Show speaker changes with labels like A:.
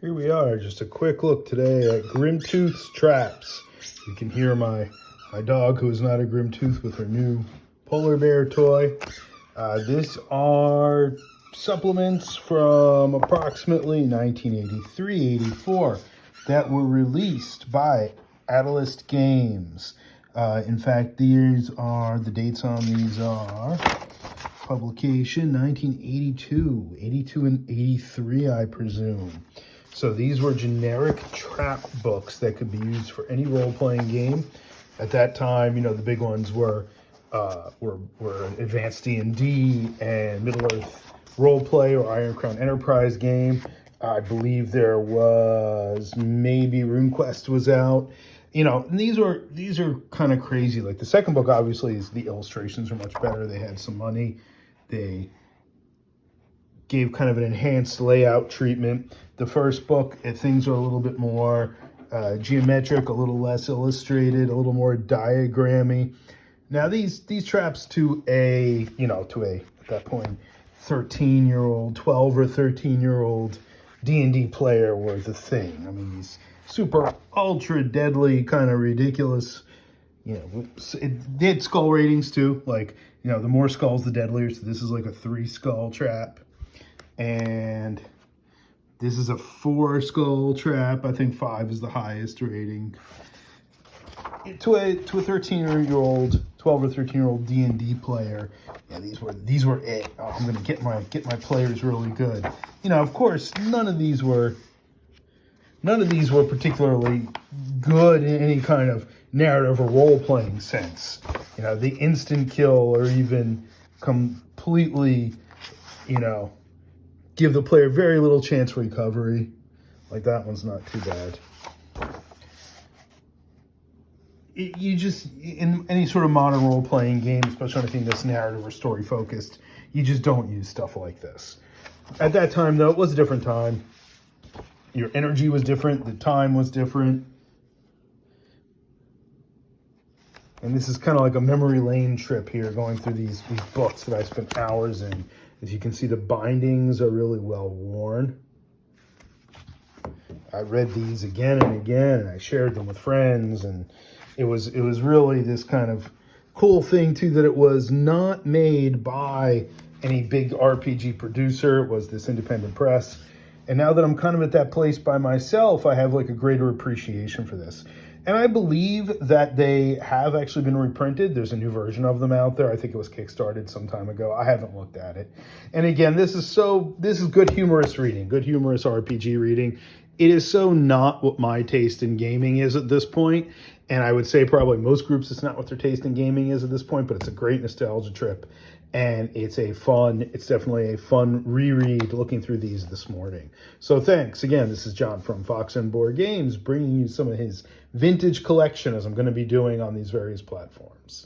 A: Here we are, just a quick look today at Grimtooth Traps. You can hear my dog, who is not a Grimtooth, with her new polar bear toy. These are supplements from approximately 1983-84 that were released by Atlas Games. In fact, the dates on these are publication 1982, 82 and 83, I presume. So these were generic trap books that could be used for any role-playing game. At that time, the big ones were Advanced D&D and Middle-earth Roleplay or Iron Crown Enterprise game. I believe there was maybe RuneQuest was out. And these are kind of crazy. Like the second book, obviously, the illustrations are much better. They had some money. They gave kind of an enhanced layout treatment. The first book, things are a little bit more geometric, a little less illustrated, a little more diagrammy. Now these traps to at that point 13-year-old, 12 or 13-year-old D&D player were the thing. I mean, these super ultra deadly kind of ridiculous, it did skull ratings too. Like, the more skulls, the deadlier. So this is like a 3-skull trap. And this is a 4-skull trap. I think 5 is the highest rating. To a 13-year-old, 12 or 13-year-old D&D player, these were it. Oh, I'm gonna get my players really good. Of course, none of these were particularly good in any kind of narrative or role-playing sense. The instant kill or even completely, give the player very little chance for recovery. Like that one's not too bad. You just, in any sort of modern role-playing game, especially anything that's narrative or story-focused, you just don't use stuff like this. At that time, though, it was a different time. Your energy was different. The time was different. And this is kind of like a memory lane trip here, going through these books that I spent hours in. As you can see, the bindings are really well worn. I read these again and again, and I shared them with friends, and it was really this kind of cool thing too, that it was not made by any big RPG producer. It was this independent press. And now that I'm kind of at that place by myself, I have like a greater appreciation for this. And I believe that they have actually been reprinted. There's a new version of them out there. I think it was kickstarted some time ago. I haven't looked at it. And again, this is good humorous reading, good humorous RPG reading. It is so not what my taste in gaming is at this point. And I would say probably most groups, it's not what their taste in gaming is at this point, but it's a great nostalgia trip. And it's definitely a fun reread looking through these this morning. So thanks. Again, this is John from Foxandboargames, bringing you some of his vintage collection, as I'm going to be doing on these various platforms.